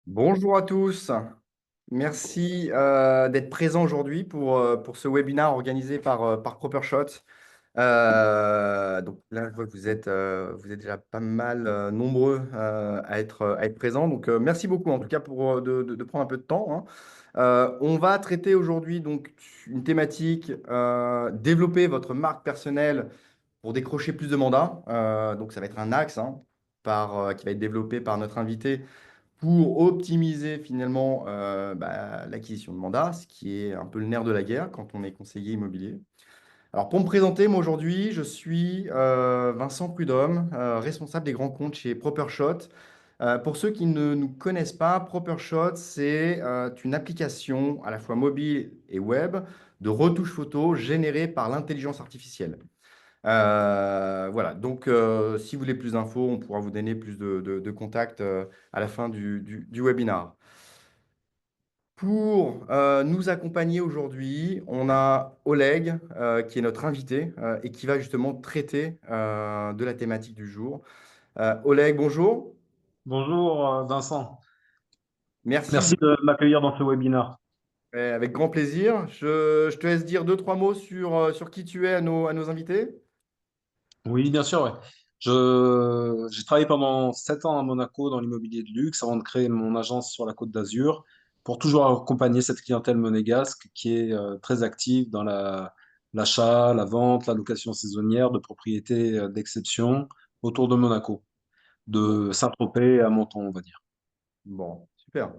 Bonjour à tous. Merci d'être présents aujourd'hui pour ce webinaire organisé par ProperShot. Donc là, je vois que vous êtes déjà pas mal nombreux à être présents. Donc, merci beaucoup en tout cas pour de prendre un peu de temps, hein. On va traiter aujourd'hui donc une thématique, développer votre marque personnelle pour décrocher plus de mandats. Donc, ça va être un axe, hein, qui va être développé par notre invité pour optimiser finalement l'acquisition de mandats, ce qui est un peu le nerf de la guerre quand on est conseiller immobilier. Alors pour me présenter, moi aujourd'hui, je suis Vincent Prudhomme, responsable des grands comptes chez ProperShot. Pour ceux qui ne nous connaissent pas, ProperShot, c'est une application à la fois mobile et web de retouche photo générée par l'intelligence artificielle. Voilà, donc si vous voulez plus d'infos, on pourra vous donner plus de contacts à la fin du webinar. Pour nous accompagner aujourd'hui, on a Oleg qui est notre invité et qui va justement traiter de la thématique du jour. Oleg, bonjour. Bonjour Vincent, Merci, merci de m'accueillir dans ce webinaire. avec grand plaisir. Je te laisse dire deux, trois mots sur qui tu es à nos invités. Oui, bien sûr, ouais. J'ai travaillé pendant 7 ans à Monaco dans l'immobilier de luxe avant de créer mon agence sur la Côte d'Azur pour toujours accompagner cette clientèle monégasque qui est très active dans l'achat, la vente, la location saisonnière de propriétés d'exception autour de Monaco, Bon, de Saint-Tropez à Menton, on va dire. bon, super.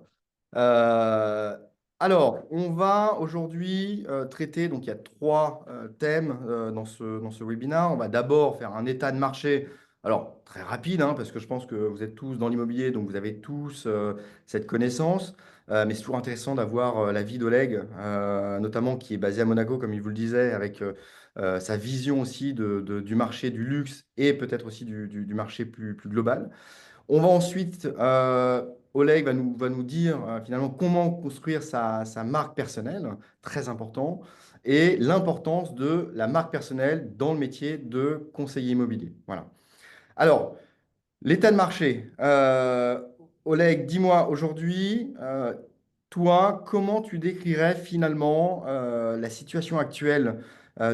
Euh, alors, on va aujourd'hui traiter, donc il y a trois thèmes dans ce webinaire. On va d'abord faire un état de marché, alors très rapide, hein, parce que je pense que vous êtes tous dans l'immobilier, donc vous avez tous cette connaissance. Mais c'est toujours intéressant d'avoir l'avis d'Oleg, notamment qui est basé à Monaco, comme il vous le disait, avec sa vision aussi du marché du luxe et peut-être aussi du marché plus global. On va ensuite, Oleg va nous dire finalement comment construire sa marque personnelle, très important, et l'importance de la marque personnelle dans le métier de conseiller immobilier. Voilà. Alors, l'état de marché. Oleg, dis-moi aujourd'hui, toi, comment tu décrirais finalement la situation actuelle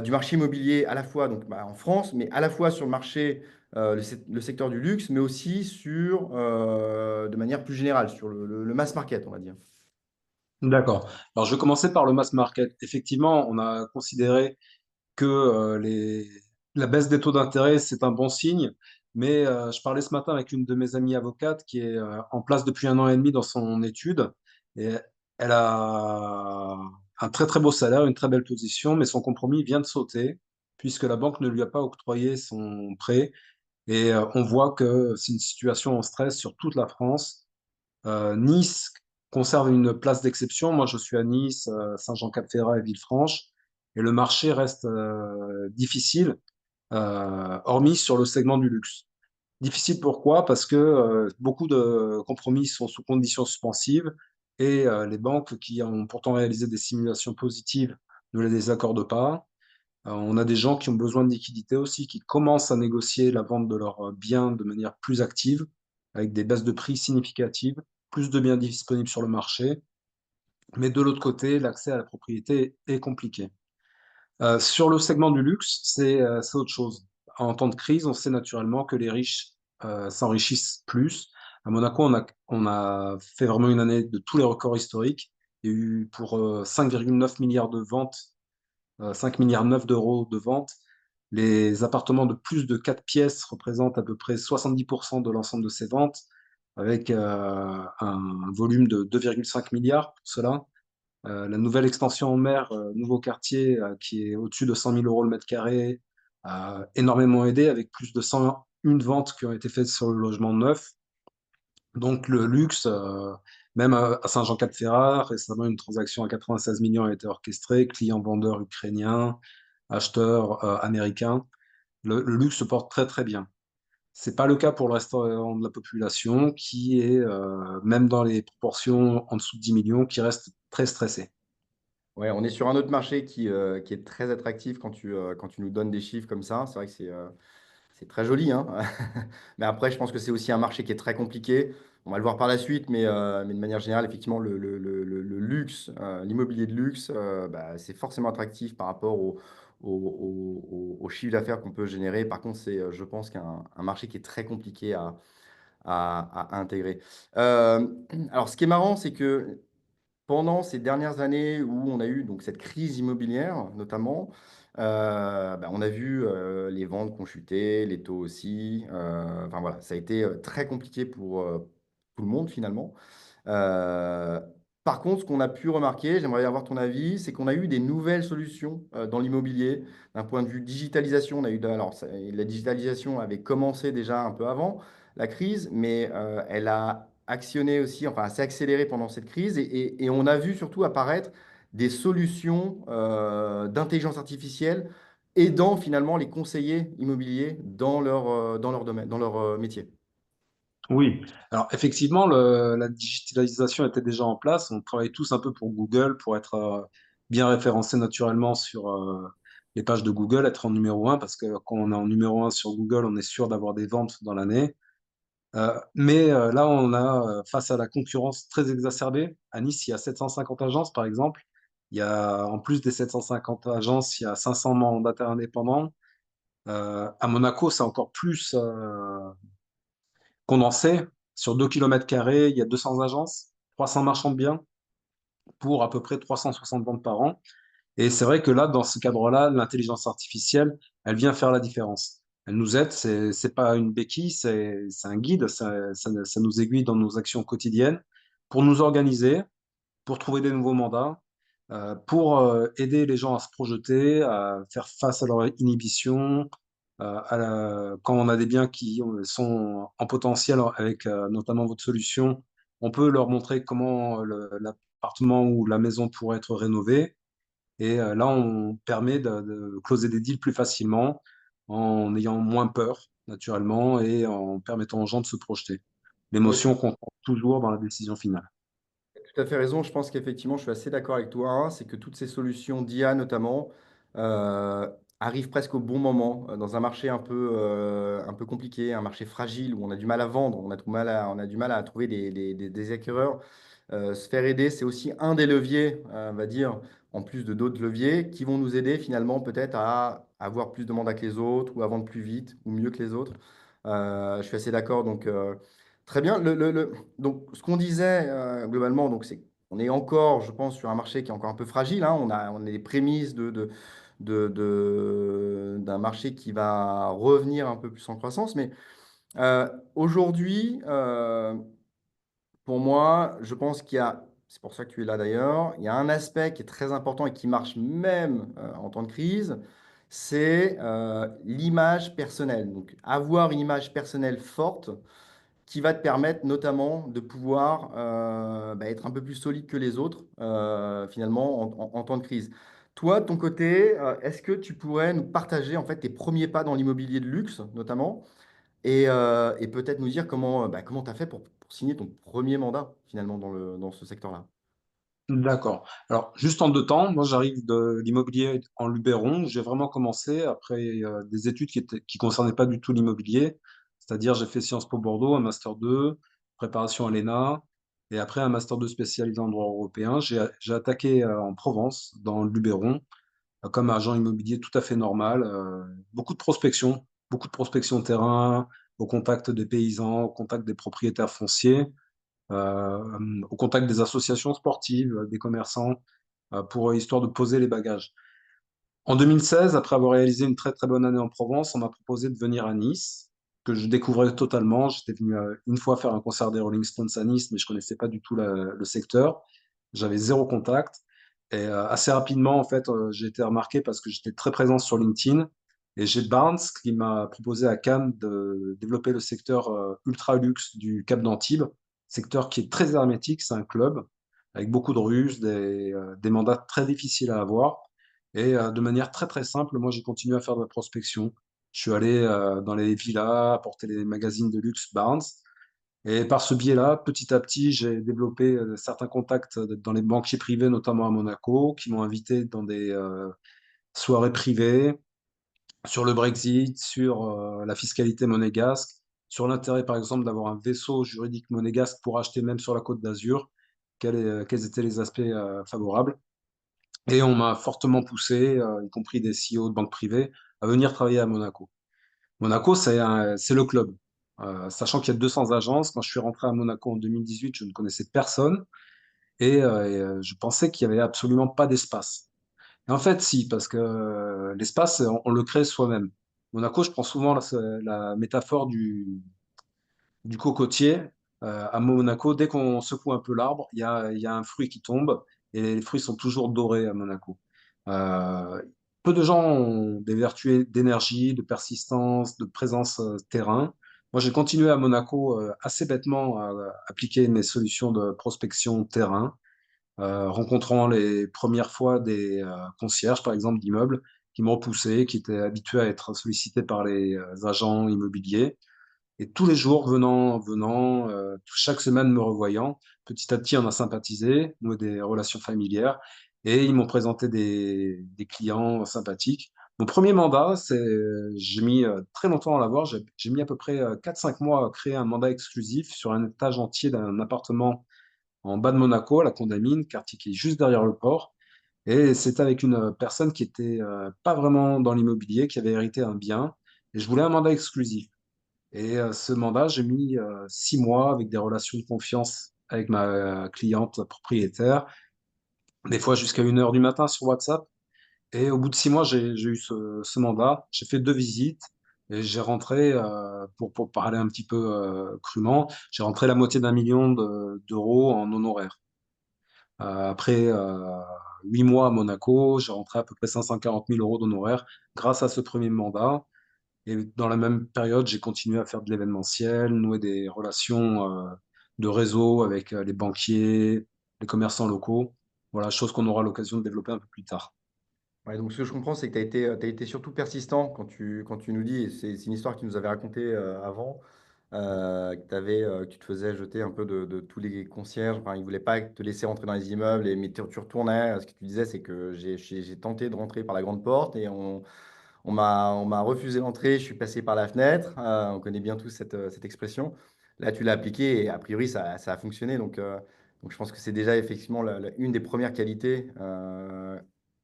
du marché immobilier à la fois donc, en France, mais à la fois sur le marché, le secteur du luxe, mais aussi de manière plus générale, sur le mass market, on va dire. D'accord. Alors, je vais commencer par le mass market. Effectivement, on a considéré que la baisse des taux d'intérêt, c'est un bon signe. Mais je parlais ce matin avec une de mes amies avocates qui est en place depuis 1 an et demi dans son étude. Et elle a un très très beau salaire, une très belle position, mais son compromis vient de sauter puisque la banque ne lui a pas octroyé son prêt. Et on voit que c'est une situation en stress sur toute la France. Nice conserve une place d'exception. Moi, je suis à Nice, Saint-Jean-Cap-Ferrat et Villefranche. Et le marché reste difficile, hormis sur le segment du luxe. Difficile pourquoi? Parce que beaucoup de compromis sont sous conditions suspensives et les banques qui ont pourtant réalisé des simulations positives ne les accordent pas. On a des gens qui ont besoin de liquidité aussi, qui commencent à négocier la vente de leurs biens de manière plus active, avec des baisses de prix significatives, plus de biens disponibles sur le marché. Mais de l'autre côté, l'accès à la propriété est compliqué. Sur le segment du luxe, c'est autre chose. En temps de crise, on sait naturellement que les riches s'enrichissent plus. À Monaco, on a fait vraiment une année de tous les records historiques. Il y a eu pour 5,9 milliards de ventes, 5 milliards 9 d'euros de ventes. Les appartements de plus de 4 pièces représentent à peu près 70% de l'ensemble de ces ventes, avec un volume de 2,5 milliards pour cela. La nouvelle extension en mer, nouveau quartier, qui est au-dessus de 100 000 euros le mètre carré, a énormément aidé avec plus de 101 ventes qui ont été faites sur le logement neuf. Donc le luxe, même à Saint-Jean-Cap-Ferrat, récemment une transaction à 96 millions a été orchestrée, client-vendeur ukrainien, acheteur américain. Le luxe se porte très très bien. C'est pas le cas pour le restant de la population qui est, même dans les proportions en dessous de 10 millions, qui reste très stressé. Ouais, on est sur un autre marché qui est très attractif quand tu nous donnes des chiffres comme ça. C'est vrai que c'est très joli, hein. Mais après, je pense que c'est aussi un marché qui est très compliqué. On va le voir par la suite, mais de manière générale, effectivement, le luxe, l'immobilier de luxe, bah, c'est forcément attractif par rapport au chiffre d'affaires qu'on peut générer. Par contre, c'est, je pense, un marché qui est très compliqué à intégrer. Euh, alors, ce qui est marrant, c'est que pendant ces dernières années où on a eu donc cette crise immobilière, notamment, bah, on a vu les ventes qui ont chuté, les taux aussi. Enfin voilà, ça a été très compliqué pour tout le monde finalement. Euh, Par contre, ce qu'on a pu remarquer, j'aimerais avoir ton avis, c'est qu'on a eu des nouvelles solutions dans l'immobilier. D'un point de vue digitalisation, on a eu alors la digitalisation avait commencé déjà un peu avant la crise, mais elle a actionné aussi, enfin, s'est accélérée pendant cette crise et on a vu surtout apparaître des solutions d'intelligence artificielle aidant finalement les conseillers immobiliers dans leur domaine, dans leur métier. Oui, alors effectivement, la digitalisation était déjà en place. On travaille tous un peu pour Google pour être bien référencé naturellement sur les pages de Google, être en numéro un, parce que quand on est en numéro un sur Google, on est sûr d'avoir des ventes dans l'année. Mais là, on a, face à la concurrence très exacerbée, à Nice, il y a 750 agences, par exemple. Il y a, en plus des 750 agences, il y a 500 mandataires indépendants. À Monaco, c'est encore plus condensé. Sur 2 km², il y a 200 agences, 300 marchands de biens pour à peu près 360 ventes par an. Et c'est vrai que là, dans ce cadre-là, l'intelligence artificielle, elle vient faire la différence. Elle nous aide, c'est pas une béquille, c'est un guide, ça nous aiguille dans nos actions quotidiennes pour nous organiser, pour trouver des nouveaux mandats, pour aider les gens à se projeter, à faire face à leurs inhibitions, quand on a des biens qui sont en potentiel avec notamment votre solution, on peut leur montrer comment l'appartement ou la maison pourrait être rénové. Et là, on permet de closer des deals plus facilement en ayant moins peur, naturellement, et en permettant aux gens de se projeter. Oui, L'émotion compte toujours dans la décision finale. tout à fait raison. Je pense qu'effectivement, je suis assez d'accord avec toi, hein. C'est que toutes ces solutions d'IA, notamment, euh, arrivent presque au bon moment, dans un marché un peu compliqué, un marché fragile où on a du mal à vendre, on a du mal à trouver des acquéreurs. Se faire aider, c'est aussi un des leviers, on va dire, en plus de d'autres leviers, qui vont nous aider finalement peut-être à avoir plus de mandats que les autres ou à vendre plus vite ou mieux que les autres. Je suis assez d'accord. Donc, très bien. Donc, ce qu'on disait globalement, donc, c'est qu'on est encore, je pense, sur un marché qui est encore un peu fragile, hein. On a les prémices d'un marché qui va revenir un peu plus en croissance. Mais aujourd'hui, pour moi, je pense qu'il y a, c'est pour ça que tu es là d'ailleurs, il y a un aspect qui est très important et qui marche même en temps de crise, c'est l'image personnelle. Donc, avoir une image personnelle forte qui va te permettre notamment de pouvoir bah, être un peu plus solide que les autres, finalement, en temps de crise. Toi, de ton côté, est-ce que tu pourrais nous partager en fait tes premiers pas dans l'immobilier de luxe, notamment, et peut-être nous dire comment tu as fait pour signer ton premier mandat, finalement, dans ce secteur-là? D'accord. Alors, juste en 2 temps, moi j'arrive de l'immobilier en Luberon. J'ai vraiment commencé après des études qui concernaient pas du tout l'immobilier. C'est-à-dire, j'ai fait Sciences Po Bordeaux, un master 2, préparation à l'ENA, et après un master 2 spécialisé en droit européen. J'ai attaqué en Provence, dans le Luberon, comme agent immobilier tout à fait normal. Beaucoup de prospection terrain, au contact des paysans, au contact des propriétaires fonciers, au contact des associations sportives, des commerçants, pour histoire de poser les bagages. En 2016, après avoir réalisé une très très bonne année en Provence, on m'a proposé de venir à Nice, que je découvrais totalement. J'étais venu une fois faire un concert des Rolling Stones à Nice, mais je connaissais pas du tout le secteur. J'avais zéro contact. Et assez rapidement, en fait, j'ai été remarqué parce que j'étais très présent sur LinkedIn. Et j'ai Barnes qui m'a proposé à Cannes de développer le secteur ultra luxe du Cap d'Antibes, secteur qui est très hermétique. C'est un club avec beaucoup de ruses, des mandats très difficiles à avoir. Et de manière très très simple, moi j'ai continué à faire de la prospection. Je suis allé dans les villas, apporter les magazines de luxe Barnes. Et par ce biais-là, petit à petit, j'ai développé certains contacts dans les banquiers privés, notamment à Monaco, qui m'ont invité dans des soirées privées sur le Brexit, sur la fiscalité monégasque. sur l'intérêt, par exemple, d'avoir un vaisseau juridique monégasque pour acheter même sur la Côte d'Azur, quels étaient les aspects favorables. Et on m'a fortement poussé, y compris des CEO de banques privées, à venir travailler à Monaco. Monaco, c'est le club. Sachant qu'il y a 200 agences, quand je suis rentré à Monaco en 2018, je ne connaissais personne et je pensais qu'il n'y avait absolument pas d'espace. Et en fait, si, parce que l'espace, on le crée soi-même. Monaco, je prends souvent la métaphore du cocotier. À Monaco, dès qu'on secoue un peu l'arbre, il y a un fruit qui tombe et les fruits sont toujours dorés à Monaco. Euh, Peu de gens ont des vertus d'énergie, de persistance, de présence terrain. Moi, j'ai continué à Monaco assez bêtement à appliquer mes solutions de prospection terrain, rencontrant les premières fois des concierges, par exemple, d'immeubles qui me repoussaient, qui étaient habitués à être sollicités par les agents immobiliers. Et tous les jours, chaque semaine me revoyant, petit à petit, on a sympathisé, noué des relations familières, et ils m'ont présenté des clients sympathiques. Mon premier mandat, j'ai mis très longtemps à l'avoir, j'ai mis à peu près 4-5 mois à créer un mandat exclusif sur un étage entier d'un appartement en bas de Monaco, à la Condamine, quartier qui est juste derrière le port. Et c'était avec une personne qui était pas vraiment dans l'immobilier, qui avait hérité un bien, et je voulais un mandat exclusif. Et ce mandat, j'ai mis 6 mois avec des relations de confiance avec ma cliente propriétaire, des fois jusqu'à 1 heure du matin sur WhatsApp. Et au bout de 6 mois, j'ai eu ce mandat. J'ai fait 2 visites et j'ai rentré, pour parler un petit peu crûment, j'ai rentré la moitié d'1 million d'euros en honoraires. Après 8 mois à Monaco, j'ai rentré à peu près 540 000 euros d'honoraires grâce à ce premier mandat. Et dans la même période, j'ai continué à faire de l'événementiel, nouer des relations de réseau avec les banquiers, les commerçants locaux. Voilà, chose qu'on aura l'occasion de développer un peu plus tard. Ouais, donc ce que je comprends, c'est que t'as été surtout persistant quand tu nous dis, et c'est une histoire que tu nous avais racontée avant, que tu te faisais jeter un peu de tous les concierges. Enfin, ils ne voulaient pas te laisser rentrer dans les immeubles, mais tu retournais. Ce que tu disais, c'est que j'ai tenté de rentrer par la grande porte et on m'a refusé l'entrée, je suis passé par la fenêtre. On connaît bien tous cette expression. Là, tu l'as appliquée et a priori, ça a fonctionné. Donc je pense que c'est déjà effectivement une des premières qualités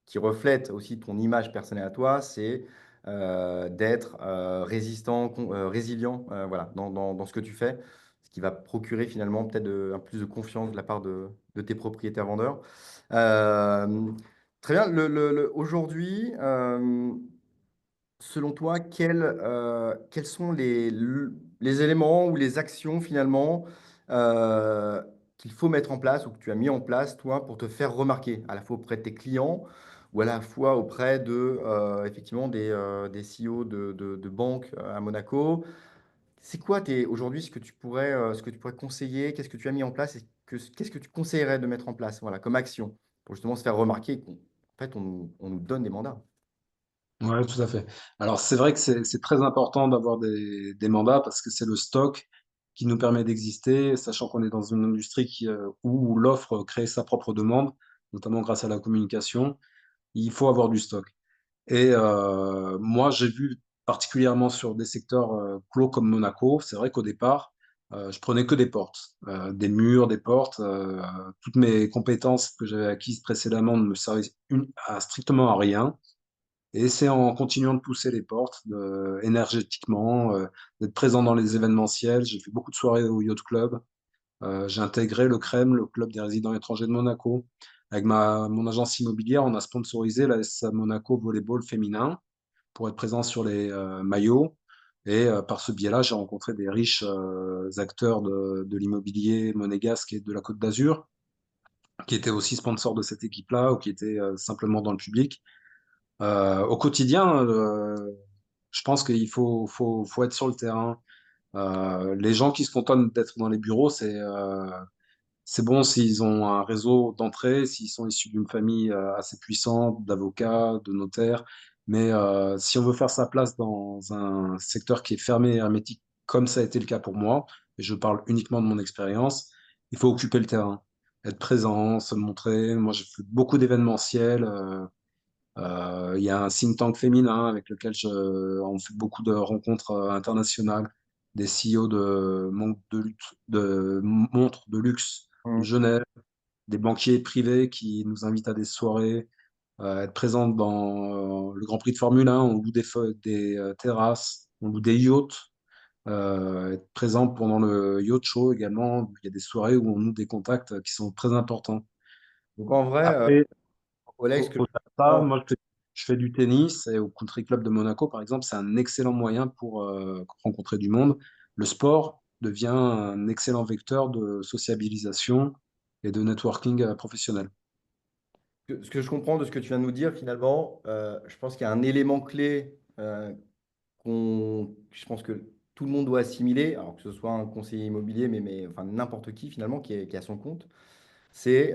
qui reflète aussi ton image personnelle à toi, c'est d'être résistant, résilient voilà, dans ce que tu fais, ce qui va procurer finalement peut-être un plus de confiance de la part de tes propriétaires vendeurs. Euh, Très bien. Aujourd'hui, selon toi, quels sont les éléments ou les actions finalement euh, qu'il faut mettre en place ou que tu as mis en place, toi, pour te faire remarquer, à la fois auprès de tes clients ou à la fois auprès effectivement, des CEO de banques à Monaco? C'est quoi aujourd'hui ce que tu pourrais conseiller? Qu'est-ce que tu as mis en place et qu'est-ce que tu conseillerais de mettre en place, voilà, comme action pour justement se faire remarquer et en fait, on nous donne des mandats. Ouais, tout à fait. Alors, c'est vrai que c'est très important d'avoir des mandats parce que c'est le stock qui nous permet d'exister, sachant qu'on est dans une industrie où l'offre crée sa propre demande, notamment grâce à la communication. Il faut avoir du stock. Et moi, j'ai vu particulièrement sur des secteurs clos comme Monaco, c'est vrai qu'au départ, je prenais que des portes, des murs, des portes. Toutes mes compétences que j'avais acquises précédemment ne me servaient strictement à rien. Et c'est en continuant de pousser les portes énergétiquement, d'être présent dans les événementiels. J'ai fait beaucoup de soirées au Yacht Club. J'ai intégré le CREM, le Club des résidents étrangers de Monaco. Avec mon agence immobilière, on a sponsorisé la SA Monaco Volleyball féminin pour être présent sur les maillots. Et par ce biais-là, j'ai rencontré des riches acteurs de l'immobilier monégasque et de la Côte d'Azur, qui étaient aussi sponsors de cette équipe-là ou qui étaient simplement dans le public. Au quotidien, je pense qu'il faut être sur le terrain. Les gens qui se contentent d'être dans les bureaux, c'est bon s'ils ont un réseau d'entrée, s'ils sont issus d'une famille assez puissante, d'avocats, de notaires. Mais si on veut faire sa place dans un secteur qui est fermé et hermétique, comme ça a été le cas pour moi, et je parle uniquement de mon expérience, il faut occuper le terrain, être présent, se montrer. Moi, j'ai fait beaucoup d'événementiels. Il y a un think tank féminin avec lequel on fait beaucoup de rencontres internationales. des CEO de montres de luxe de Mhm. Genève, des banquiers privés qui nous invitent à des soirées, être présents dans le Grand Prix de Formule 1, on loue des terrasses, on loue des yachts, être présent pendant le yacht show également. Il y a des soirées où on noue des contacts qui sont très importants. Donc en vrai, Après, Oleg, ce que je au-delà de ça, comprends, moi, je fais du tennis et au Country Club de Monaco, par exemple, c'est un excellent moyen pour rencontrer du monde. Le sport devient un excellent vecteur de sociabilisation et de networking professionnel. ce que je comprends de ce que tu viens de nous dire, finalement, je pense qu'il y a un élément clé je pense que tout le monde doit assimiler, alors que ce soit un conseiller immobilier, enfin, n'importe qui finalement qui est à son compte, c'est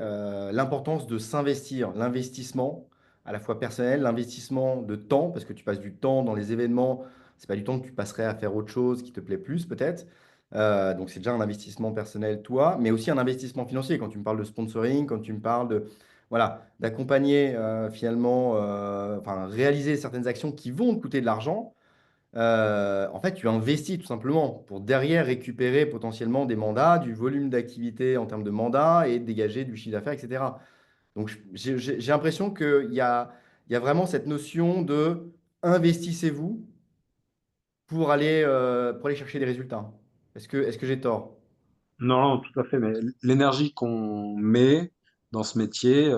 l'importance de s'investir, l'investissement à la fois personnel, l'investissement de temps, parce que tu passes du temps dans les événements, c'est pas du temps que tu passerais à faire autre chose qui te plaît plus peut-être. Donc c'est déjà un investissement personnel toi, mais aussi un investissement financier quand tu me parles de sponsoring, quand tu me parles de voilà d'accompagner finalement, enfin réaliser certaines actions qui vont te coûter de l'argent. En fait, tu investis tout simplement pour derrière récupérer potentiellement des mandats, du volume d'activité en termes de mandats et dégager du chiffre d'affaires, etc. Donc, j'ai l'impression qu'il y a vraiment cette notion de investissez-vous pour aller chercher des résultats. Est-ce que j'ai tort? Non, non, tout à fait. Mais l'énergie qu'on met dans ce métier,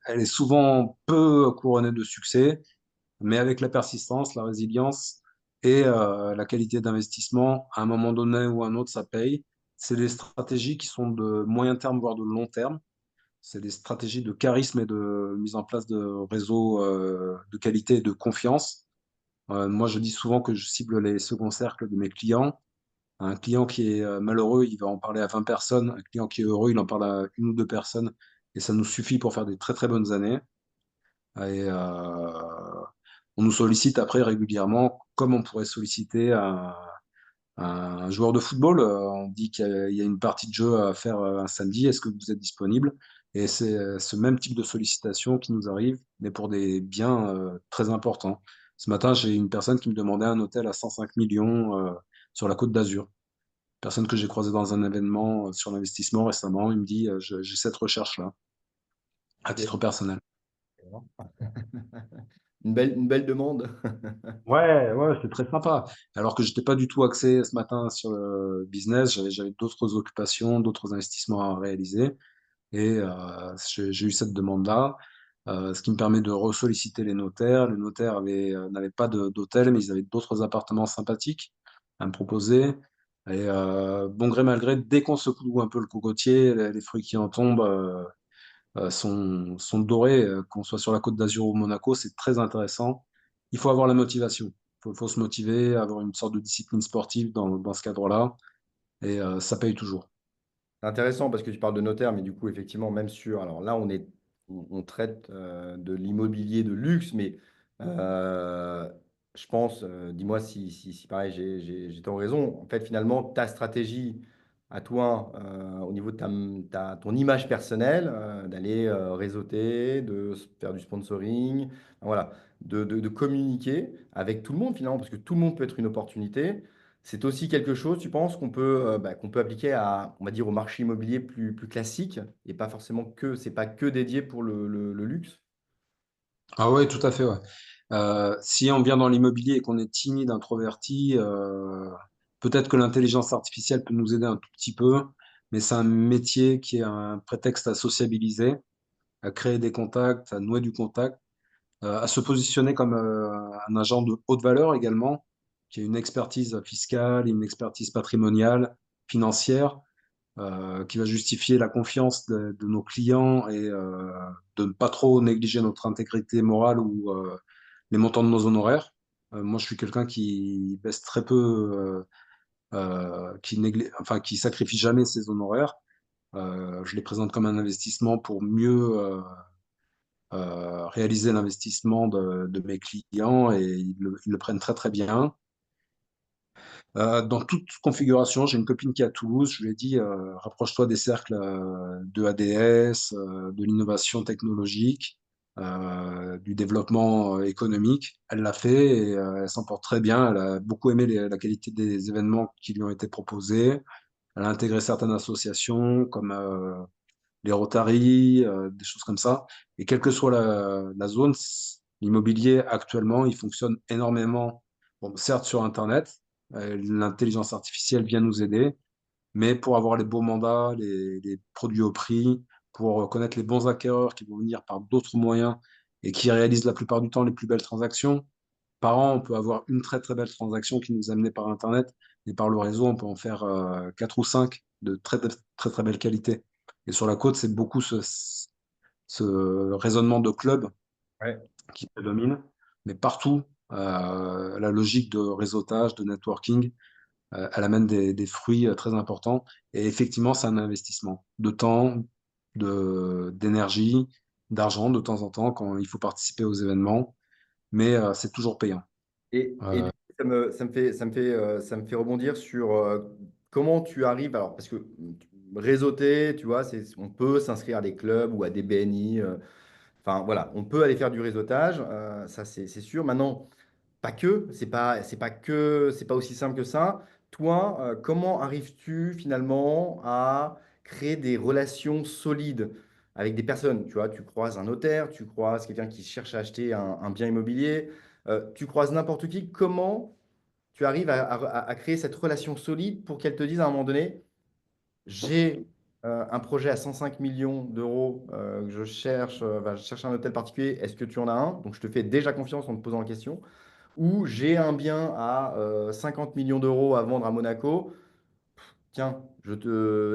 elle est souvent peu couronnée de succès, mais avec la persistance, la résilience et la qualité d'investissement, à un moment donné ou à un autre, ça paye. C'est des stratégies qui sont de moyen terme, voire de long terme. C'est des stratégies de charisme et de mise en place de réseaux de qualité et de confiance. Moi, je dis souvent que je cible les seconds cercles de mes clients. Un client qui est malheureux, il va en parler à 20 personnes. Un client qui est heureux, il en parle à une ou deux personnes. Et ça nous suffit pour faire des très très bonnes années. Et on nous sollicite après régulièrement, comme on pourrait solliciter un joueur de football. On dit qu'il y a une partie de jeu à faire un samedi. Est-ce que vous êtes disponible? Et c'est ce même type de sollicitation qui nous arrive, mais pour des biens très importants. Ce matin, j'ai une personne qui me demandait un hôtel à 105 millions sur la Côte d'Azur. Personne que j'ai croisée dans un événement sur l'investissement récemment, il me dit j'ai cette recherche-là, à titre personnel. Une belle demande. Ouais, ouais, c'est très sympa. Alors que j'étais pas du tout axé ce matin sur le business, j'avais d'autres occupations, d'autres investissements à réaliser. Et j'ai eu cette demande-là, ce qui me permet de ressolliciter les notaires. Les notaires n'avaient pas d'hôtel, mais ils avaient d'autres appartements sympathiques à me proposer. Et bon gré mal gré, dès qu'on secoue un peu le cocotier, les fruits qui en tombent sont dorés, qu'on soit sur la Côte d'Azur ou Monaco, c'est très intéressant. Il faut avoir la motivation. Il faut se motiver, avoir une sorte de discipline sportive dans ce cadre-là, et ça paye toujours. C'est intéressant parce que tu parles de notaire, mais du coup, effectivement, même sur. Alors là, on traite de l'immobilier de luxe, mais euh, je pense, dis-moi si pareil, j'ai tort ou raison. En fait, finalement, ta stratégie à toi, au niveau de ton image personnelle, d'aller réseauter, faire du sponsoring, voilà, de communiquer avec tout le monde finalement, parce que tout le monde peut être une opportunité. C'est aussi quelque chose, tu penses, qu'on peut appliquer à, on va dire, au marché immobilier plus classique et pas forcément c'est pas que dédié pour le luxe. Ah ouais, tout à fait, ouais. Si on vient dans l'immobilier et qu'on est timide, introverti, peut-être que l'intelligence artificielle peut nous aider un tout petit peu, mais c'est un métier qui est un prétexte à sociabiliser, à créer des contacts, à nouer du contact, à se positionner comme un agent de haute valeur également, qui a une expertise fiscale, une expertise patrimoniale, financière, qui va justifier la confiance de nos clients et de ne pas trop négliger notre intégrité morale ou les montants de nos honoraires. Moi, je suis quelqu'un qui baisse très peu, enfin, qui sacrifie jamais ses honoraires. Je les présente comme un investissement pour mieux réaliser l'investissement de mes clients et ils le prennent très très bien. Dans toute configuration, j'ai une copine qui est à Toulouse, je lui ai dit, rapproche-toi des cercles de ADS, de l'innovation technologique. du développement économique. Elle l'a fait et elle s'en porte très bien. Elle a beaucoup aimé la qualité des événements qui lui ont été proposés. Elle a intégré certaines associations comme les Rotary, des choses comme ça. Et quelle que soit la zone, l'immobilier actuellement, il fonctionne énormément, bon, certes sur Internet, l'intelligence artificielle vient nous aider, mais pour avoir les beaux mandats, les produits au prix, pour connaître les bons acquéreurs qui vont venir par d'autres moyens et qui réalisent la plupart du temps les plus belles transactions. Par an, on peut avoir une très très belle transaction qui nous est amenée par Internet, et par le réseau, on peut en faire 4 ou 5 de très très très, très belle qualité. Et sur la côte, c'est beaucoup ce raisonnement de club Ouais. qui prédomine, mais partout, la logique de réseautage, de networking, elle amène des fruits très importants. Et effectivement, c'est un investissement de temps, d'énergie, d'argent de temps en temps quand il faut participer aux événements, mais c'est toujours payant. Et du coup, ça me fait rebondir sur comment tu arrives. Alors, parce que réseauter, tu vois, on peut s'inscrire à des clubs ou à des BNI. Enfin, voilà, on peut aller faire du réseautage, ça c'est sûr. Maintenant, pas que, c'est pas aussi simple que ça. Toi, comment arrives-tu finalement à créer des relations solides avec des personnes? Tu vois, tu croises un notaire, tu croises quelqu'un qui cherche à acheter un bien immobilier, tu croises n'importe qui. Comment tu arrives à créer cette relation solide pour qu'elle te dise à un moment donné, j'ai un projet à 105 millions d'euros que je cherche un hôtel particulier, est-ce que tu en as un? Donc je te fais déjà confiance en te posant la question. Ou j'ai un bien à 50 millions d'euros à vendre à Monaco. Tiens,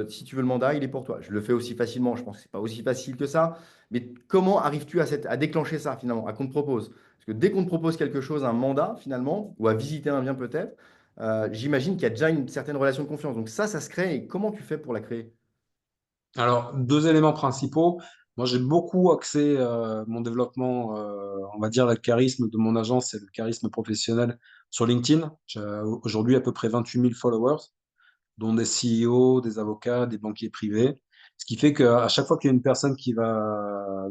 si tu veux le mandat, il est pour toi. Je le fais aussi facilement. Je pense que c'est pas aussi facile que ça. Mais comment arrives-tu à déclencher ça finalement, à qu'on te propose? Parce que dès qu'on te propose quelque chose, un mandat finalement, ou à visiter un bien peut-être, j'imagine qu'il y a déjà une certaine relation de confiance. Donc ça se crée. Et comment tu fais pour la créer? Alors, deux éléments principaux. Moi, j'ai beaucoup axé mon développement, on va dire, le charisme de mon agence et le charisme professionnel sur LinkedIn. J'ai aujourd'hui à peu près 28 000 followers, dont des CEO, des avocats, des banquiers privés. Ce qui fait qu'à chaque fois qu'il y a une personne qui va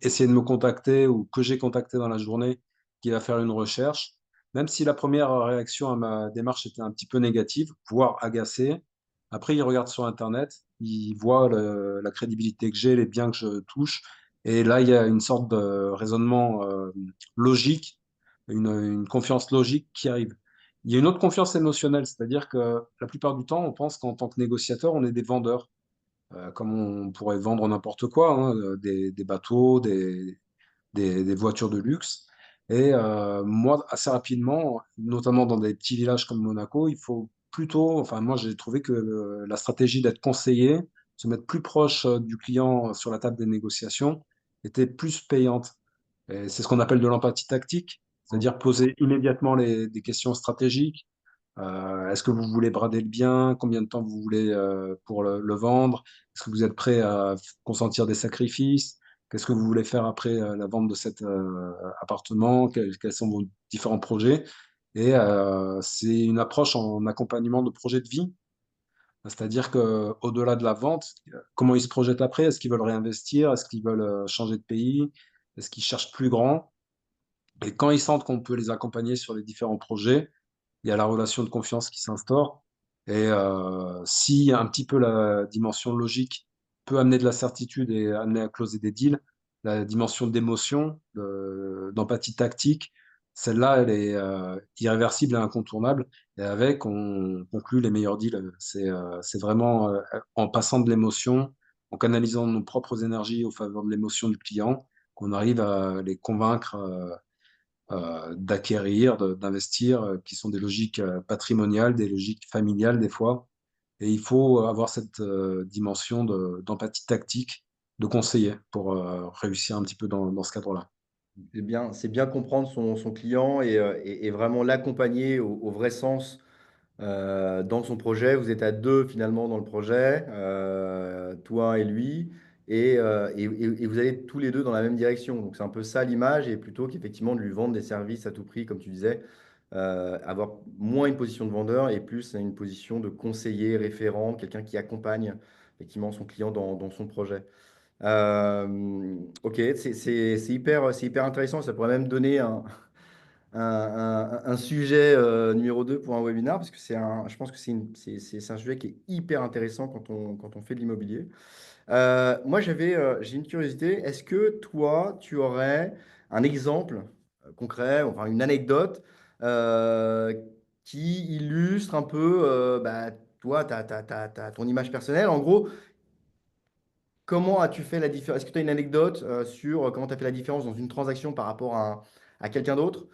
essayer de me contacter ou que j'ai contacté dans la journée, qui va faire une recherche, même si la première réaction à ma démarche était un petit peu négative, voire agacée, après il regarde sur Internet, il voit la crédibilité que j'ai, les biens que je touche, et là il y a une sorte de raisonnement logique, une confiance logique qui arrive. Il y a une autre confiance émotionnelle, c'est-à-dire que la plupart du temps, on pense qu'en tant que négociateur, on est des vendeurs, comme on pourrait vendre n'importe quoi, hein, des bateaux, des voitures de luxe. Et moi, assez rapidement, notamment dans des petits villages comme Monaco, il faut plutôt, enfin moi j'ai trouvé que la stratégie d'être conseillé, se mettre plus proche du client sur la table des négociations, était plus payante. Et c'est ce qu'on appelle de l'empathie tactique, c'est-à-dire poser immédiatement des questions stratégiques. Est-ce que vous voulez brader le bien? Combien de temps vous voulez pour le vendre? Est-ce que vous êtes prêt à consentir des sacrifices? Qu'est-ce que vous voulez faire après la vente de cet appartement? Quels sont vos différents projets? Et c'est une approche en accompagnement de projet de vie. C'est-à-dire que au-delà de la vente, comment ils se projettent après? Est-ce qu'ils veulent réinvestir? Est-ce qu'ils veulent changer de pays? Est-ce qu'ils cherchent plus grand? Et quand ils sentent qu'on peut les accompagner sur les différents projets, il y a la relation de confiance qui s'instaure. Et si un petit peu la dimension logique peut amener de la certitude et amener à closer des deals, la dimension d'émotion, d'empathie tactique, celle-là, elle est irréversible et incontournable. Et avec, on conclut les meilleurs deals. C'est vraiment en passant de l'émotion, en canalisant nos propres énergies au faveur de l'émotion du client, qu'on arrive à les convaincre d'acquérir, d'investir, qui sont des logiques patrimoniales, des logiques familiales des fois. Et il faut avoir cette dimension d'empathie tactique, de conseiller pour réussir un petit peu dans ce cadre-là. C'est bien comprendre son client et vraiment l'accompagner au vrai sens dans son projet. Vous êtes à deux finalement dans le projet, toi et lui, et vous allez tous les deux dans la même direction. Donc c'est un peu ça l'image, et plutôt qu'effectivement de lui vendre des services à tout prix, comme tu disais, avoir moins une position de vendeur et plus une position de conseiller, référent, quelqu'un qui accompagne effectivement son client dans son projet. Ok, c'est hyper intéressant. Ça pourrait même donner un sujet numéro 2 pour un webinar, parce que je pense que c'est un sujet qui est hyper intéressant quand on fait de l'immobilier. Moi, j'ai une curiosité. Est-ce que toi, tu aurais un exemple concret, enfin une anecdote euh, qui illustre un peu, bah, toi, ton image personnelle? En gros, comment as-tu fait la différence? Est-ce que tu as une anecdote sur comment tu as fait la différence dans une transaction par rapport à quelqu'un d'autre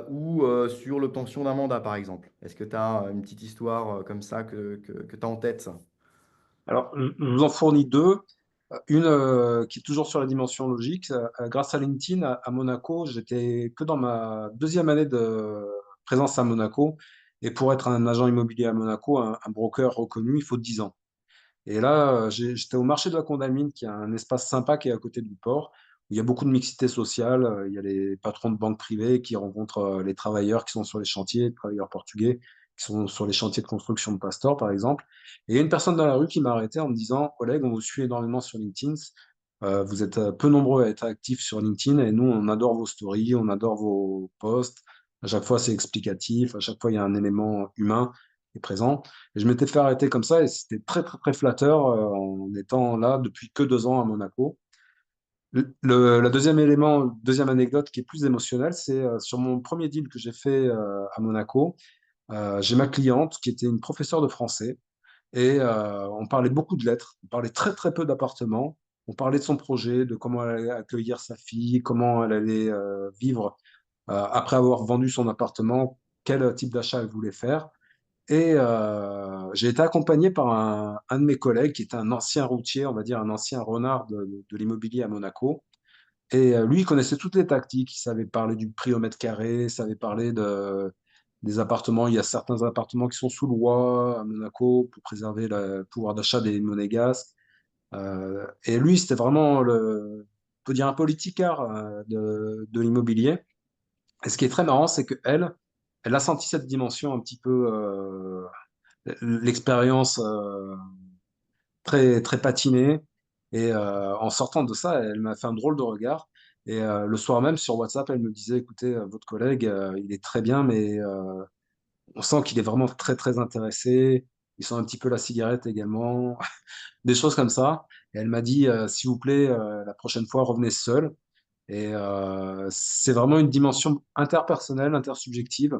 ou sur l'obtention d'un mandat, par exemple? Est-ce que tu as une petite histoire comme ça que tu as en tête, ça? Alors, je vous en fournis deux. Une qui est toujours sur la dimension logique. Grâce à LinkedIn, à Monaco, j'étais que dans ma deuxième année de présence à Monaco. Et pour être un agent immobilier à Monaco, un broker reconnu, il faut 10 ans. Et là, j'étais au marché de la Condamine, qui est un espace sympa qui est à côté du port, où il y a beaucoup de mixité sociale. Il y a les patrons de banques privées qui rencontrent les travailleurs qui sont sur les chantiers, les travailleurs portugais qui sont sur les chantiers de construction de Pastor, par exemple. Et il y a une personne dans la rue qui m'a arrêté en me disant, Oleg, on vous suit énormément sur LinkedIn. Vous êtes peu nombreux à être actifs sur LinkedIn et nous, on adore vos stories, on adore vos posts. À chaque fois, c'est explicatif. À chaque fois, il y a un élément humain qui est présent. Et je m'étais fait arrêter comme ça et c'était très, très, très flatteur en étant là depuis que 2 ans à Monaco. La deuxième élément, deuxième anecdote qui est plus émotionnelle, c'est sur mon premier deal que j'ai fait à Monaco. J'ai ma cliente qui était une professeure de français et on parlait beaucoup de lettres, on parlait très très peu d'appartements, on parlait de son projet, de comment elle allait accueillir sa fille, comment elle allait vivre après avoir vendu son appartement, quel type d'achat elle voulait faire. Et j'ai été accompagné par un de mes collègues qui était un ancien routier, on va dire un ancien renard de l'immobilier à Monaco. Et lui, il connaissait toutes les tactiques. Il savait parler du prix au mètre carré, il savait parler des appartements. Il y a certains appartements qui sont sous loi à Monaco pour préserver le pouvoir d'achat des monégasques. Et lui, c'était vraiment on peut dire un politicard de l'immobilier. Et ce qui est très marrant, c'est qu'elle, elle a senti cette dimension un petit peu, l'expérience très, très patinée. Et en sortant de ça, elle m'a fait un drôle de regard. Et le soir même, sur WhatsApp, elle me disait, écoutez, votre collègue, il est très bien, mais on sent qu'il est vraiment très, très intéressé. Il sent un petit peu la cigarette également, des choses comme ça. Et elle m'a dit, s'il vous plaît, la prochaine fois, revenez seul. Et c'est vraiment une dimension interpersonnelle, intersubjective,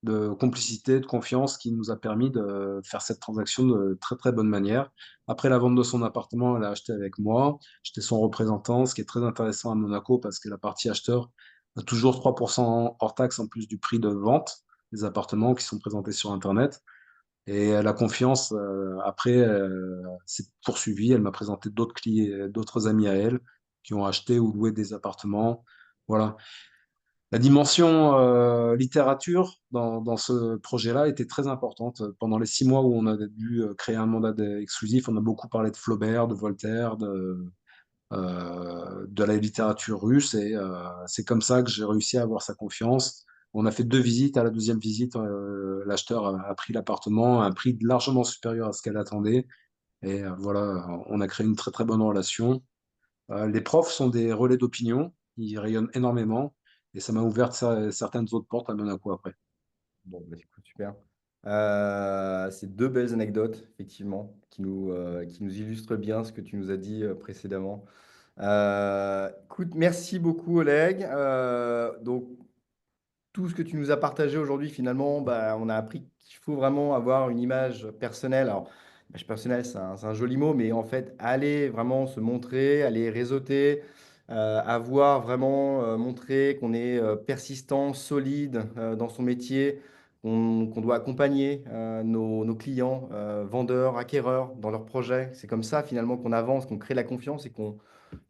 de complicité, de confiance qui nous a permis de faire cette transaction de très très bonne manière. Après la vente de son appartement, elle a acheté avec moi. J'étais son représentant, ce qui est très intéressant à Monaco parce que la partie acheteur a toujours 3% hors taxe en plus du prix de vente des appartements qui sont présentés sur Internet. Et la confiance, après, s'est poursuivie. Elle m'a présenté d'autres clients, d'autres amis à elle qui ont acheté ou loué des appartements. Voilà. La dimension littérature dans ce projet-là était très importante. Pendant les 6 mois où on avait dû créer un mandat exclusif, on a beaucoup parlé de Flaubert, de Voltaire, de la littérature russe. Et c'est comme ça que j'ai réussi à avoir sa confiance. On a fait 2 visites. À la deuxième visite, l'acheteur a pris l'appartement à un prix largement supérieur à ce qu'elle attendait. Et voilà, on a créé une très très bonne relation. Les profs sont des relais d'opinion. Ils rayonnent énormément. Et ça m'a ouvert certaines autres portes à Monaco après. Bon, bah, écoute, super. C'est deux belles anecdotes, effectivement, qui nous illustrent bien ce que tu nous as dit précédemment. Écoute, merci beaucoup, Oleg. Donc, tout ce que tu nous as partagé aujourd'hui, finalement, bah, on a appris qu'il faut vraiment avoir une image personnelle. Alors, image personnelle, c'est un joli mot, mais en fait, aller vraiment se montrer, aller réseauter, avoir vraiment montré qu'on est persistant, solide dans son métier, qu'on doit accompagner nos clients, vendeurs, acquéreurs dans leurs projets. C'est comme ça, finalement, qu'on avance, qu'on crée la confiance et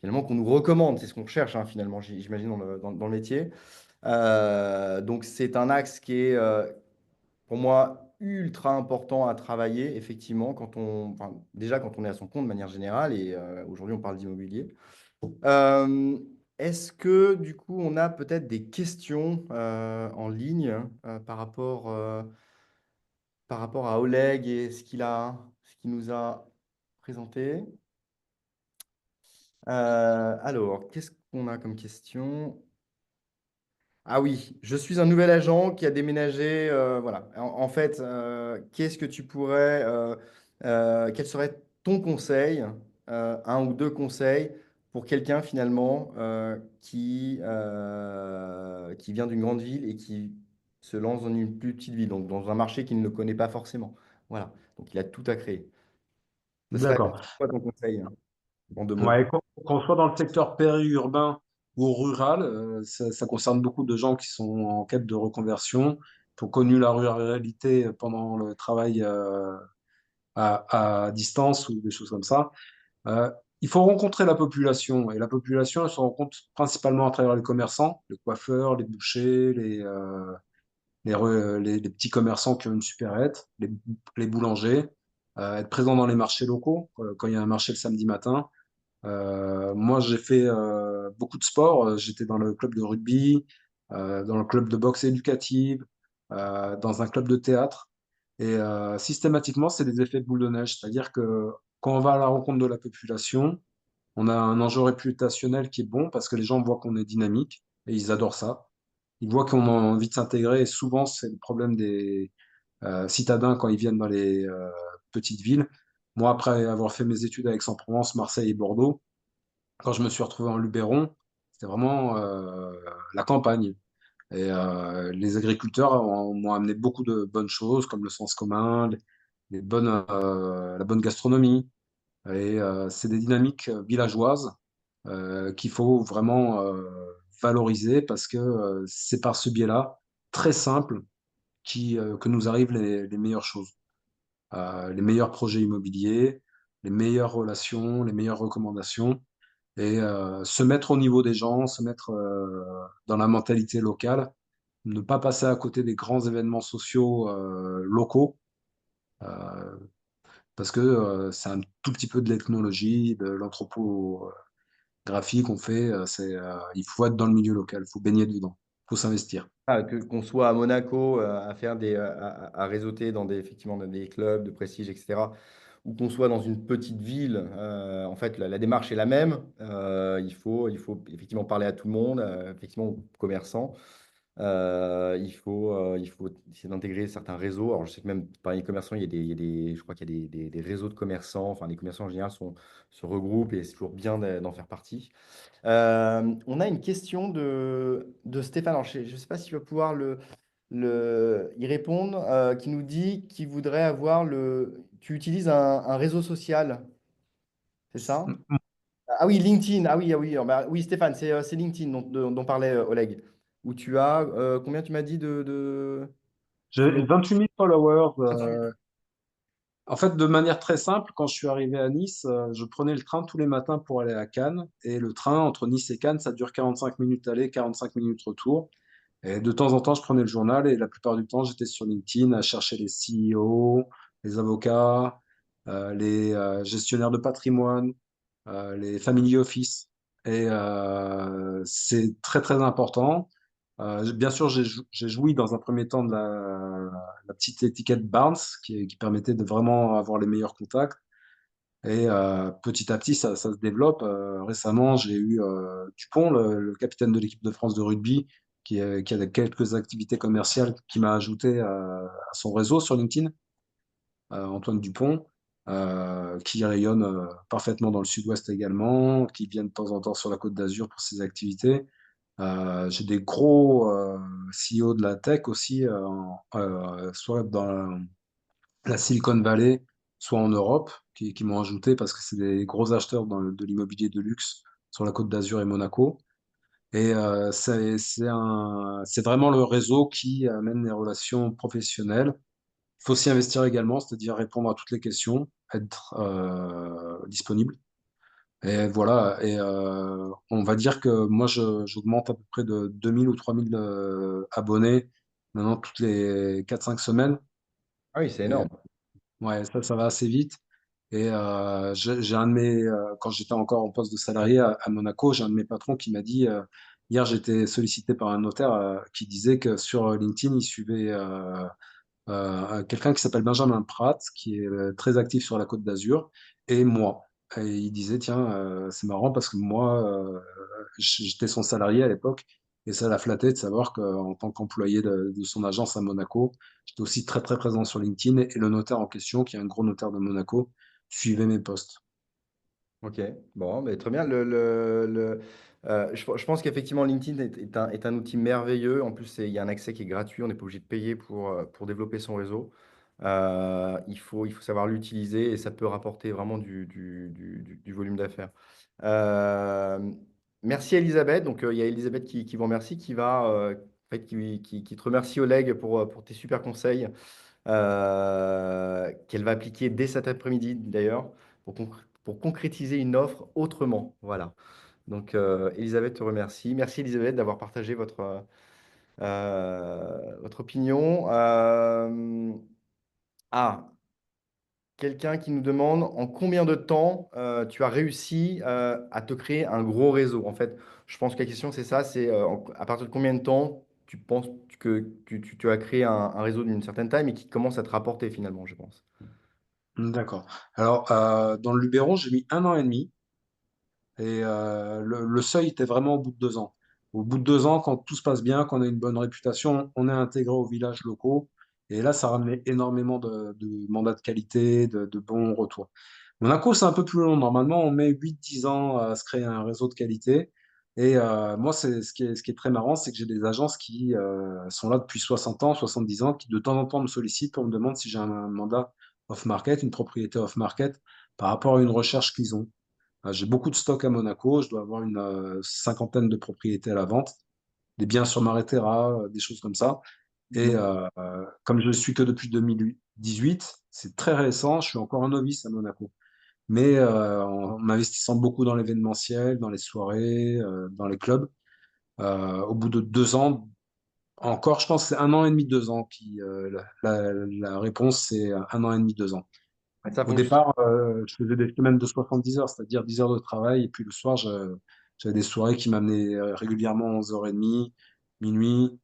finalement, qu'on nous recommande. C'est ce qu'on recherche, hein, finalement, j'imagine, dans le métier. Donc c'est un axe qui est pour moi ultra important à travailler effectivement enfin, déjà quand on est à son compte de manière générale et aujourd'hui on parle d'immobilier. Euh, Est-ce que du coup on a peut-être des questions en ligne par rapport à Oleg et ce qu'il nous a présenté? Alors, qu'est-ce qu'on a comme question? Ah oui, je suis un nouvel agent qui a déménagé. Voilà. En fait, qu'est-ce que tu pourrais, quel serait ton conseil, un ou deux conseils pour quelqu'un finalement qui vient d'une grande ville et qui se lance dans une plus petite ville, donc dans un marché qu'il ne connaît pas forcément. Voilà. Donc il a tout à créer. Ce serait D'accord. quoi ton conseil, hein, en deux mots? Ouais, qu'on soit dans le secteur périurbain ou rural, ça concerne beaucoup de gens qui sont en quête de reconversion, qui ont connu la ruralité pendant le travail à distance ou des choses comme ça. Euh, il faut rencontrer la population, et la population, elle se rencontre principalement à travers les commerçants, les coiffeurs, les bouchers, les petits commerçants qui ont une supérette, les boulangers, être présent dans les marchés locaux, quand il y a un marché le samedi matin. Moi, j'ai fait beaucoup de sport. J'étais dans le club de rugby, dans le club de boxe éducative, dans un club de théâtre. Et systématiquement, c'est des effets de boule de neige. C'est-à-dire que quand on va à la rencontre de la population, on a un enjeu réputationnel qui est bon parce que les gens voient qu'on est dynamique et ils adorent ça. Ils voient qu'on a envie de s'intégrer et souvent, c'est le problème des citadins quand ils viennent dans les petites villes. Moi, après avoir fait mes études à Aix-en-Provence, Marseille et Bordeaux, quand je me suis retrouvé en Luberon, c'était vraiment la campagne. Et les agriculteurs m'ont amené beaucoup de bonnes choses, comme le sens commun, la bonne gastronomie. Et c'est des dynamiques villageoises qu'il faut vraiment valoriser parce que c'est par ce biais-là, très simple, que nous arrivent les meilleures choses. Les meilleurs projets immobiliers, les meilleures relations, les meilleures recommandations et se mettre au niveau des gens, se mettre dans la mentalité locale, ne pas passer à côté des grands événements sociaux locaux, euh, parce que c'est un tout petit peu de l'ethnologie, de l'anthropographie qu'on fait. Il faut être dans le milieu local, il faut baigner dedans, il faut s'investir. Ah, qu'on soit à Monaco à faire à réseauter dans effectivement, dans des clubs de prestige, etc., ou qu'on soit dans une petite ville, en fait, la démarche est la même. Il faut effectivement parler à tout le monde, effectivement aux commerçants. Il faut essayer d'intégrer certains réseaux. Alors, je sais que même parmi les commerçants, je crois qu'il y a des réseaux de commerçants. Enfin, les commerçants en général se regroupent et c'est toujours bien d'en faire partie. On a une question de Stéphane. Alors, je ne sais pas si tu vas pouvoir y répondre, qui nous dit qu'il voudrait avoir Tu utilises un réseau social, c'est ça? Ah oui, LinkedIn. Ah oui, ah oui, bah, oui, Stéphane, c'est LinkedIn dont parlait Oleg. Où tu as, combien tu m'as dit J'ai 28 000 followers. 28 000. En fait, de manière très simple, quand je suis arrivé à Nice, je prenais le train tous les matins pour aller à Cannes. Et le train entre Nice et Cannes, ça dure 45 minutes aller, 45 minutes retour. Et de temps en temps, je prenais le journal et la plupart du temps, j'étais sur LinkedIn à chercher les CEO, les avocats, les gestionnaires de patrimoine, les family office. Et c'est très, très important. Bien sûr, j'ai joui dans un premier temps de la petite étiquette Barnes qui permettait de vraiment avoir les meilleurs contacts. Et petit à petit, ça se développe. Récemment, j'ai eu Dupont, le capitaine de l'équipe de France de rugby, qui a quelques activités commerciales, qui m'a ajouté à son réseau sur LinkedIn, Antoine Dupont, qui rayonne parfaitement dans le sud-ouest également, qui vient de temps en temps sur la Côte d'Azur pour ses activités. J'ai des gros CEO de la tech aussi, soit dans la Silicon Valley, soit en Europe, qui m'ont ajouté parce que c'est des gros acheteurs de l'immobilier de luxe sur la Côte d'Azur et Monaco. Et c'est vraiment le réseau qui amène les relations professionnelles. Il faut s'y investir également, c'est-à-dire répondre à toutes les questions, être disponible. Et voilà, et on va dire que moi, j'augmente à peu près de 2000 ou 3000 abonnés maintenant toutes les 4 5 semaines. Ah oui, c'est Et énorme. ouais, ça va assez vite. Et j'ai un de mes, quand j'étais encore en poste de salarié à Monaco, j'ai un de mes patrons qui m'a dit, hier j'étais sollicité par un notaire qui disait que sur LinkedIn, il suivait quelqu'un qui s'appelle Benjamin Pratt, qui est très actif sur la Côte d'Azur, et moi. Et il disait, tiens, c'est marrant parce que moi, j'étais son salarié à l'époque et ça l'a flatté de savoir qu'en tant qu'employé de son agence à Monaco, j'étais aussi très très présent sur LinkedIn et le notaire en question, qui est un gros notaire de Monaco, suivait mes posts. Ok, bon, mais très bien. Je pense qu'effectivement, LinkedIn est un outil merveilleux. En plus, il y a un accès qui est gratuit. On n'est pas obligé de payer pour développer son réseau. Il faut savoir l'utiliser et ça peut rapporter vraiment du volume d'affaires. Euh, Merci Elisabeth. Donc, il y a Elisabeth qui vous remercie, en fait, qui te remercie Oleg pour tes super conseils qu'elle va appliquer dès cet après-midi d'ailleurs pour concrétiser une offre autrement. Voilà. Donc, Elisabeth te remercie. Merci Elisabeth d'avoir partagé votre opinion. Ah, quelqu'un qui nous demande en combien de temps tu as réussi à te créer un gros réseau. En fait, je pense que la question c'est ça, c'est à partir de combien de temps tu penses que tu as créé un réseau d'une certaine taille mais qui commence à te rapporter finalement, je pense. D'accord. Alors, dans le Luberon, j'ai mis 1 an et demi. Et le seuil était vraiment au bout de 2 ans. Au bout de 2 ans, quand tout se passe bien, qu'on a une bonne réputation, on est intégré aux villages locaux. Et là, ça ramenait énormément de mandats de qualité, de bons retours. Monaco, c'est un peu plus long. Normalement, on met 8 10 ans à se créer un réseau de qualité. Et moi, ce qui est très marrant, c'est que j'ai des agences qui sont là depuis 60 ans, 70 ans, qui de temps en temps me sollicitent pour me demander si j'ai un mandat off-market, une propriété off-market, par rapport à une recherche qu'ils ont. J'ai beaucoup de stocks à Monaco. Je dois avoir une cinquantaine de propriétés à la vente, des biens sur Maréterra, des choses comme ça. Et Mhm. comme je ne suis que depuis 2018, c'est très récent. Je suis encore un novice à Monaco. Mais en investissant beaucoup dans l'événementiel, dans les soirées, dans les clubs, au bout de 2 ans, encore, je pense que c'est 1 an et demi, 2 ans la réponse, c'est 1 an et demi, 2 ans. Ça Au fonctionne. départ, je faisais des semaines de 70 heures, c'est-à-dire 10 heures de travail. Et puis le soir, j'avais des soirées qui m'amenaient régulièrement 11h30, minuit.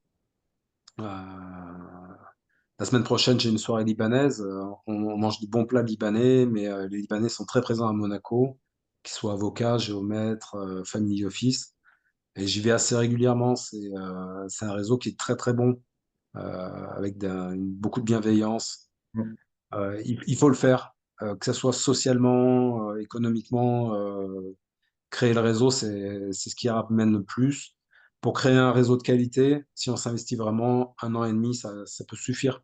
La semaine prochaine, j'ai une soirée libanaise. On mange du bon plat libanais, mais les Libanais sont très présents à Monaco, qu'ils soient avocats, géomètres, family office. Et j'y vais assez régulièrement. C'est un réseau qui est très très bon, avec beaucoup de bienveillance. Mhm. Il faut le faire, que ce soit socialement, économiquement. Créer le réseau, c'est ce qui ramène le plus. Pour créer un réseau de qualité, si on s'investit vraiment 1 an et demi, ça peut suffire.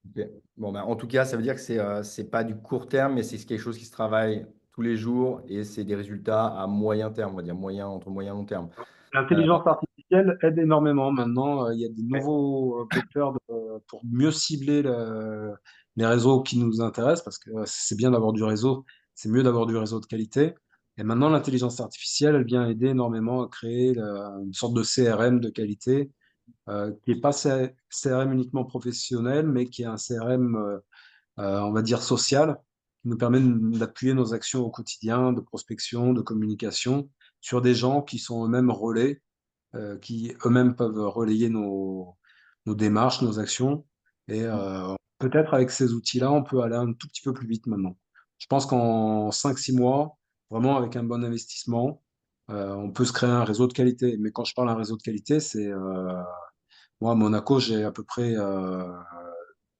Ok. Bon, ben, en tout cas, ça veut dire que c'est pas du court terme, mais c'est quelque chose qui se travaille tous les jours et c'est des résultats à moyen terme, on va dire entre moyen et long terme. Euh, L'intelligence artificielle aide énormément maintenant. Il y a des ouais. nouveaux vecteurs pour mieux cibler les réseaux qui nous intéressent, parce que c'est bien d'avoir du réseau, c'est mieux d'avoir du réseau de qualité. Et maintenant, l'intelligence artificielle, elle vient aider énormément à créer une sorte de CRM de qualité, qui n'est pas CRM uniquement professionnel, mais qui est un CRM, on va dire, social, qui nous permet d'appuyer nos actions au quotidien, de prospection, de communication, sur des gens qui sont eux-mêmes relais, qui eux-mêmes peuvent relayer nos démarches, nos actions. Et peut-être avec ces outils-là, on peut aller un tout petit peu plus vite maintenant. Je pense qu'en 5 6 mois, vraiment avec un bon investissement, on peut se créer un réseau de qualité. Mais quand je parle d'un réseau de qualité, c'est moi, à Monaco, j'ai à peu près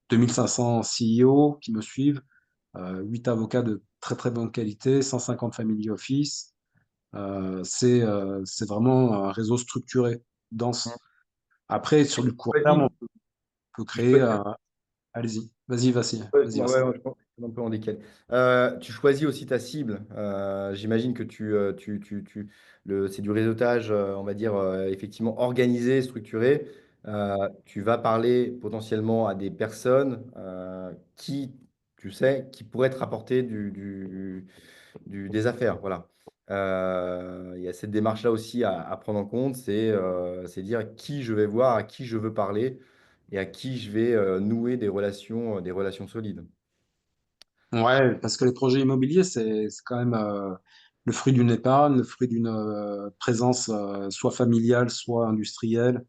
2500 CEO qui me suivent, 8 avocats de très très bonne qualité, 150 family office. C'est vraiment un réseau structuré, dense. Après, sur du court terme, Vas-y. on peut Tu créer. choisis- Allez-y, vas-y, vas-y, Ouais, vas-y, ouais, Vincent. ouais, je pense que c'est un peu en décalé. Tu choisis aussi ta cible. J'imagine que c'est du réseautage, on va dire, effectivement organisé, structuré. Tu vas parler potentiellement à des personnes qui, tu sais, qui pourraient te rapporter des affaires. Voilà. Il y a cette démarche-là aussi à prendre en compte, c'est dire qui je vais voir, à qui je veux parler et à qui je vais nouer des relations solides. Ouais, parce que les projets immobiliers, c'est quand même le fruit d'une épargne, le fruit d'une présence soit familiale, soit industrielle,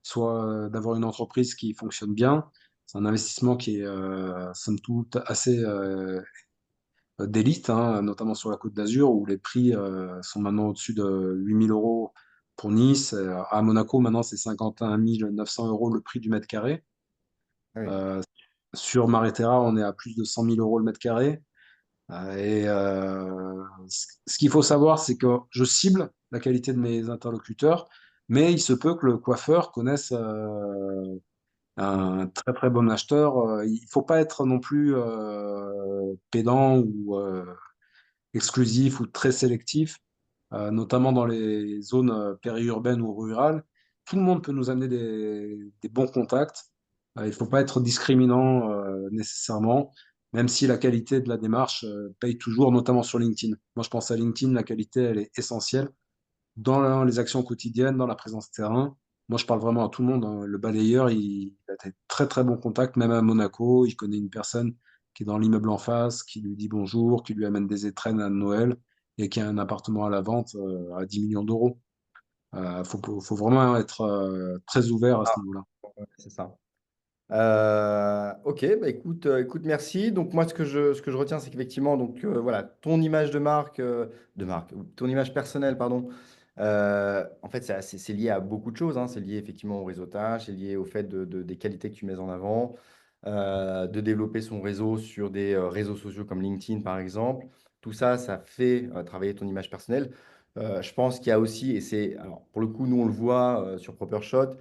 soit d'avoir une entreprise qui fonctionne bien. C'est un investissement qui est, somme toute, assez d'élite, hein, notamment sur la Côte d'Azur, où les prix sont maintenant au-dessus de 8 000 € pour Nice. À Monaco, maintenant, c'est 51 900 € le prix du mètre carré. Ah oui. Euh, sur Maréterra, on est à plus de 100 000 € le mètre carré. Ce qu'il faut savoir, c'est que je cible la qualité de mes interlocuteurs, mais il se peut que le coiffeur connaisse un très très bon acheteur. Il faut pas être non plus pédant ou exclusif ou très sélectif, notamment dans les zones périurbaines ou rurales. Tout le monde peut nous amener des bons contacts. Il ne faut pas être discriminant nécessairement, même si la qualité de la démarche paye toujours, notamment sur LinkedIn. Moi, je pense à LinkedIn, la qualité, elle est essentielle dans les actions quotidiennes, dans la présence terrain. Moi, je parle vraiment à tout le monde, hein. Le balayeur, il a des très très bons contacts, même à Monaco. Il connaît une personne qui est dans l'immeuble en face, qui lui dit bonjour, qui lui amène des étrennes à Noël et qui a un appartement à la vente à 10 millions d'euros. Faut vraiment être très ouvert à Ah, ce niveau-là. ouais, c'est ça. Ok, bah écoute, merci. Donc moi, ce que je retiens, c'est qu'effectivement, donc voilà, ton image de marque, ou ton image personnelle, pardon. En fait, c'est lié à beaucoup de choses, hein. C'est lié effectivement au réseautage, c'est lié au fait des qualités que tu mets en avant, de développer son réseau sur des réseaux sociaux comme LinkedIn, par exemple. Tout ça, ça fait travailler ton image personnelle. Je pense qu'il y a aussi, et c'est, alors pour le coup, nous on le voit sur ProperShot,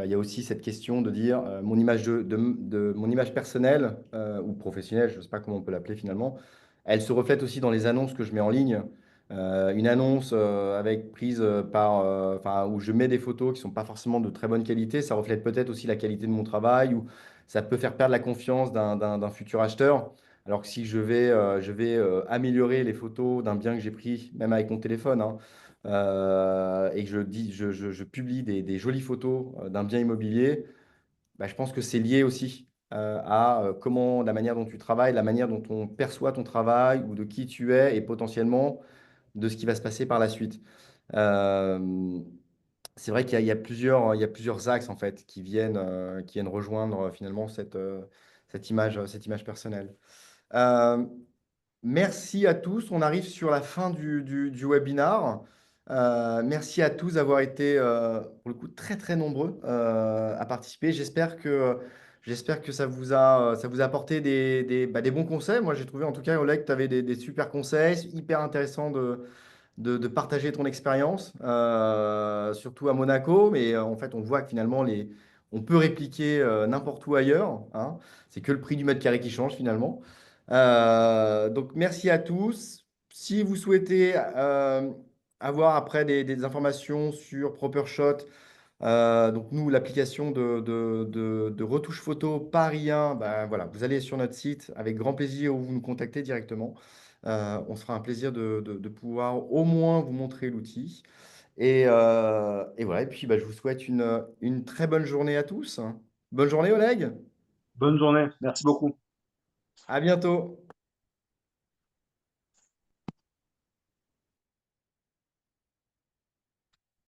il y a aussi cette question de dire mon image mon image personnelle ou professionnelle, je ne sais pas comment on peut l'appeler finalement, elle se reflète aussi dans les annonces que je mets en ligne. Une annonce avec prise enfin, où je mets des photos qui sont pas forcément de très bonne qualité, ça reflète peut-être aussi la qualité de mon travail ou ça peut faire perdre la confiance d'un futur acheteur. Alors que si je vais améliorer les photos d'un bien que j'ai pris, même avec mon téléphone, hein, et que je publie des jolies photos d'un bien immobilier, bah, je pense que c'est lié aussi à comment la manière dont tu travailles, la manière dont on perçoit ton travail ou de qui tu es et potentiellement de ce qui va se passer par la suite. Euh, c'est vrai qu'il y a plusieurs axes en fait qui viennent rejoindre finalement cette image personnelle. Euh, Merci à tous. On arrive sur la fin du webinar. Merci à tous d'avoir été, pour le coup, très, très nombreux à participer. J'espère que ça vous a apporté des bons conseils. Moi, j'ai trouvé en tout cas, Oleg, que tu avais des super conseils, hyper intéressant de partager ton expérience, surtout à Monaco. Mais en fait, on voit que finalement, on peut répliquer n'importe où ailleurs, hein. C'est que le prix du mètre carré qui change finalement. Donc, merci à tous. Si vous souhaitez avoir après des informations sur ProperShot, donc nous, l'application de retouche photo Paris 1, ben voilà, vous allez sur notre site avec grand plaisir ou vous nous contactez directement. On se fera un plaisir de pouvoir au moins vous montrer l'outil. Et voilà, et puis bah, je vous souhaite une très bonne journée à tous. Bonne journée, Oleg. Bonne journée, merci beaucoup. À bientôt.